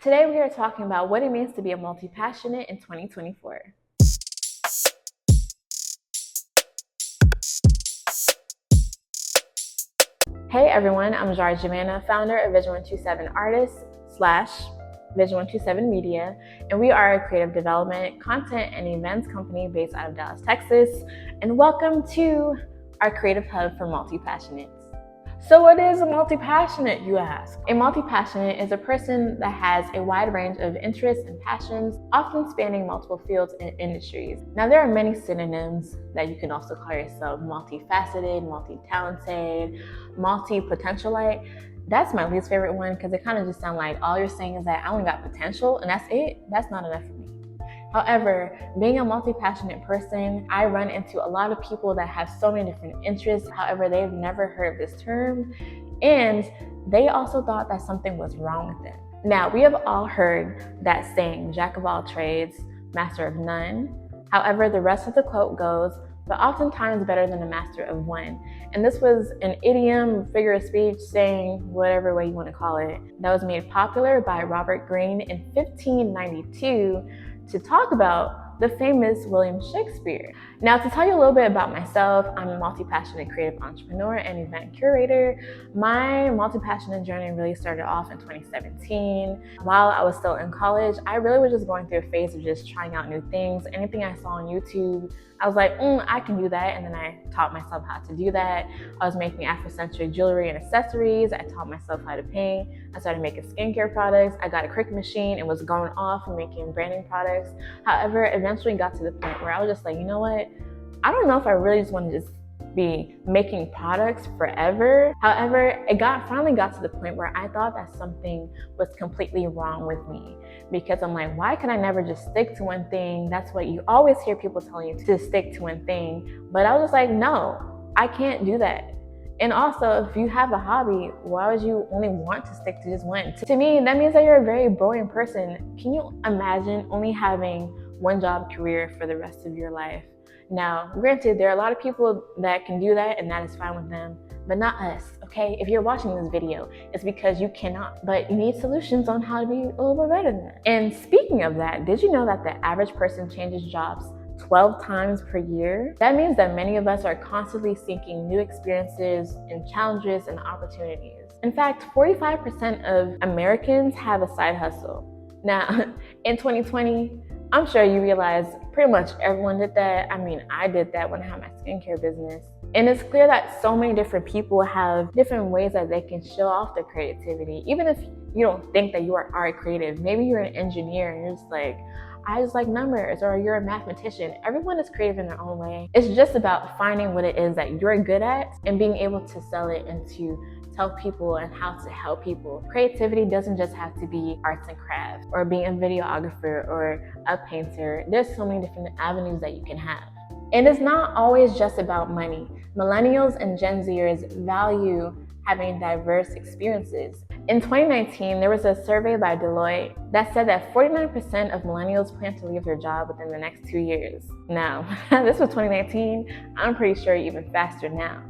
Today we are talking about what it means to be a multi-passionate in 2024. Hey everyone, I'm Jar Jamana, founder of Vision 127 Artists / Vision 127 Media, and we are a creative development, content, and events company based out of Dallas, Texas. And welcome to our creative hub for multi-passionates. So what is a multi-passionate, you ask? A multi-passionate is a person that has a wide range of interests and passions, often spanning multiple fields and industries. Now, there are many synonyms that you can also call yourself: multifaceted, multi-talented, multi-potentialite. That's my least favorite one because it kind of just sounds like all you're saying is that I only got potential and that's it. That's not enough for me. However, being a multi-passionate person, I run into a lot of people that have so many different interests. However, they've never heard of this term, and they also thought that something was wrong with them. Now, we have all heard that saying, jack of all trades, master of none. However, the rest of the quote goes, but oftentimes better than a master of one. And this was an idiom, figure of speech, saying, whatever way you want to call it, that was made popular by Robert Greene in 1592 to talk about the famous William Shakespeare. Now, to tell you a little bit about myself, I'm a multi-passionate creative entrepreneur and event curator. My multi-passionate journey really started off in 2017. While I was still in college, I really was just going through a phase of just trying out new things. Anything I saw on YouTube, I was like, I can do that. And then I taught myself how to do that. I was making Afrocentric jewelry and accessories. I taught myself how to paint. I started making skincare products. I got a Cricut machine and was going off and making branding products. However, eventually got to the point where I was just like, you know what? I don't know if I really just want to just be making products forever. However, finally got to the point where I thought that something was completely wrong with me, because I'm like, why can I never just stick to one thing? That's what you always hear people telling you, to stick to one thing. But I was just like, no, I can't do that. And also, if you have a hobby, why would you only want to stick to just one? To me, that means that you're a very boring person. Can you imagine only having one job career for the rest of your life? Now, granted, there are a lot of people that can do that and that is fine with them, but not us, okay? If you're watching this video, it's because you cannot, but you need solutions on how to be a little bit better than that. And speaking of that, did you know that the average person changes jobs 12 times per year? That means that many of us are constantly seeking new experiences and challenges and opportunities. In fact, 45% of Americans have a side hustle. Now, in 2020, I'm sure you realize pretty much everyone did that. I mean, I did that when I had my skincare business. And it's clear that so many different people have different ways that they can show off their creativity. Even if you don't think that you are art creative, maybe you're an engineer and you're just like, I just like numbers, or you're a mathematician. Everyone is creative in their own way. It's just about finding what it is that you're good at and being able to sell it and to tell people and how to help people. Creativity doesn't just have to be arts and crafts or being a videographer or a painter. There's so many different avenues that you can have. And it's not always just about money. Millennials and Gen Zers value having diverse experiences. In 2019, there was a survey by Deloitte that said that 49% of millennials plan to leave their job within the next 2 years. Now, this was 2019. I'm pretty sure even faster now.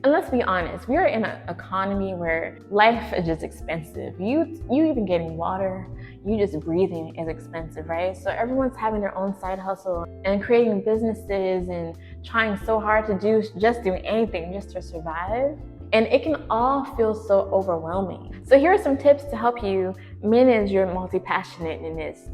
And let's be honest, we are in an economy where life is just expensive. You even getting water, you just breathing is expensive, right? So everyone's having their own side hustle and creating businesses and trying so hard to do anything just to survive. And it can all feel so overwhelming. So here are some tips to help you manage your multi-passionate-ness.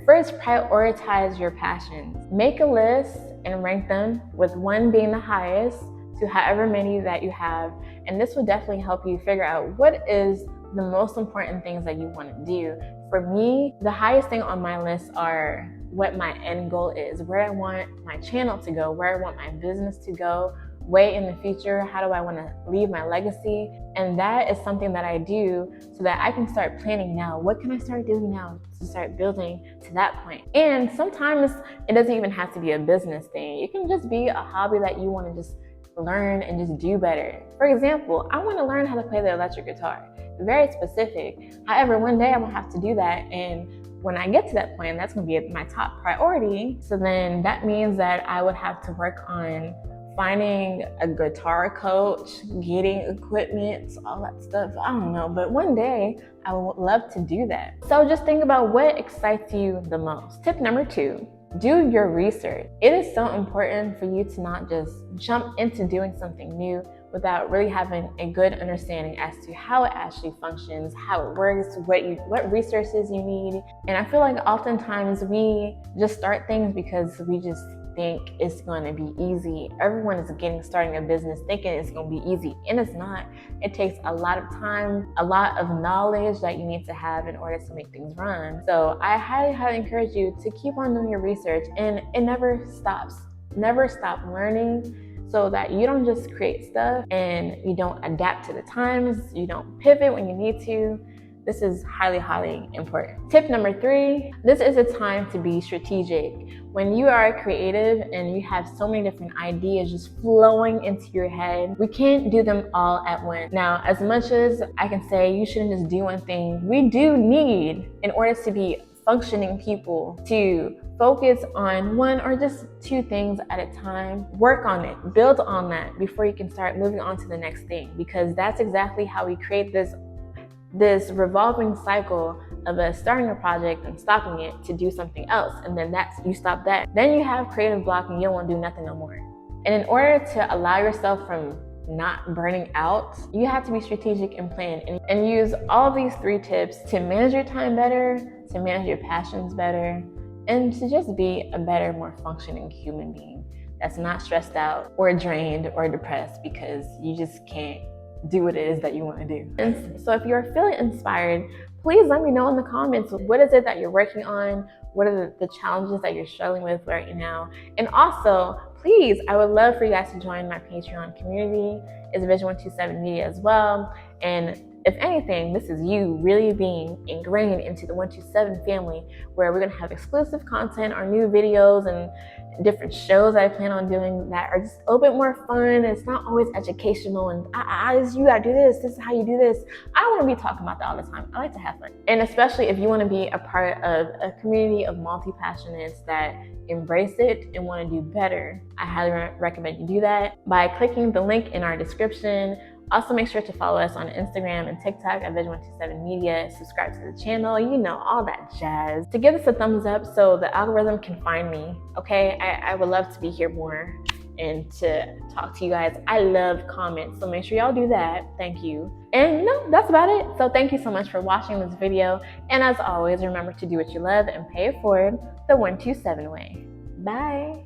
First, prioritize your passions. Make a list and rank them, with 1 being the highest to however many that you have. And this will definitely help you figure out what is the most important things that you want to do. For me, the highest thing on my list are what my end goal is, where I want my channel to go, where I want my business to go, way in the future, how do I want to leave my legacy? And that is something that I do so that I can start planning now. What can I start doing now to start building to that point? And sometimes it doesn't even have to be a business thing. It can just be a hobby that you want to just learn and just do better. For example, I want to learn how to play the electric guitar. Very specific. However, one day I'm gonna have to do that, and when I get to that point, that's gonna be my top priority. So then that means that I would have to work on finding a guitar coach, getting equipment, all that stuff. I don't know, but one day I would love to do that. So just think about what excites you the most. Tip number 2, do your research. It is so important for you to not just jump into doing something new without really having a good understanding as to how it actually functions, how it works, what resources you need. And I feel like oftentimes we just start things because we just think it's going to be easy. Everyone is starting a business thinking it's going to be easy, and it's not. It takes a lot of time, a lot of knowledge that you need to have in order to make things run. So I highly encourage you to keep on doing your research, and it never stops. Never stop learning, so that you don't just create stuff and you don't adapt to the times, you don't pivot when you need to. This is highly important. Tip number 3, this is a time to be strategic. When you are creative and you have so many different ideas just flowing into your head, we can't do them all at once. Now, as much as I can say you shouldn't just do one thing, we do need, in order to be functioning people, to focus on one or just 2 things at a time. Work on it, build on that before you can start moving on to the next thing, because that's exactly how we create this revolving cycle of us starting a project and stopping it to do something else. And then you stop that. Then you have creative block and you don't want to do nothing no more. And in order to allow yourself from not burning out, you have to be strategic and plan and use all these 3 tips to manage your time better, to manage your passions better, and to just be a better, more functioning human being that's not stressed out or drained or depressed because you just can't do what it is that you want to do. And so if you're feeling inspired, please let me know in the comments, what is it that you're working on? What are the challenges that you're struggling with right now? And also, please, I would love for you guys to join my Patreon community. It's Vision 127 Media as well. And if anything, this is you really being ingrained into the 127 family, where we're gonna have exclusive content, our new videos, and different shows that I plan on doing that are just a little bit more fun. It's not always educational and you gotta do this is how you do this. I don't wanna be talking about that all the time. I like to have fun. And especially if you wanna be a part of a community of multi-passionates that embrace it and wanna do better, I highly recommend you do that by clicking the link in our description. Also, make sure to follow us on Instagram and TikTok at Vision 127 Media. Subscribe to the channel, all that jazz. To give us a thumbs up so the algorithm can find me, okay? I would love to be here more and to talk to you guys. I love comments, so make sure y'all do that. Thank you. And no, that's about it. So thank you so much for watching this video. And as always, remember to do what you love and pay it forward the 127 way. Bye.